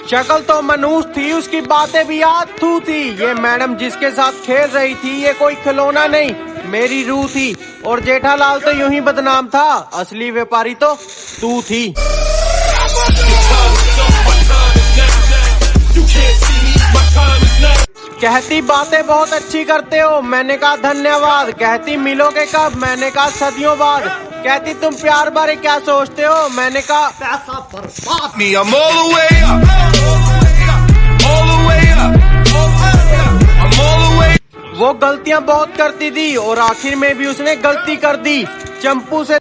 शक्ल तो मनूस थी, उसकी बातें भी याद थू थी। ये मैडम जिसके साथ खेल रही थी ये कोई खिलौना नहीं, मेरी रूह थी। और जेठालाल तो यूं ही बदनाम था, असली व्यापारी तो तू थी। कहती बातें बहुत अच्छी करते हो, मैंने कहा धन्यवाद। कहती मिलोगे कब, मैंने कहा सदियों बाद। कहती तुम प्यार बारे क्या सोचते हो, मैंने कहा पैसा बर्बाद। वो गलतियां बहुत करती थी और आखिर में भी उसने गलती कर दी, चंपू से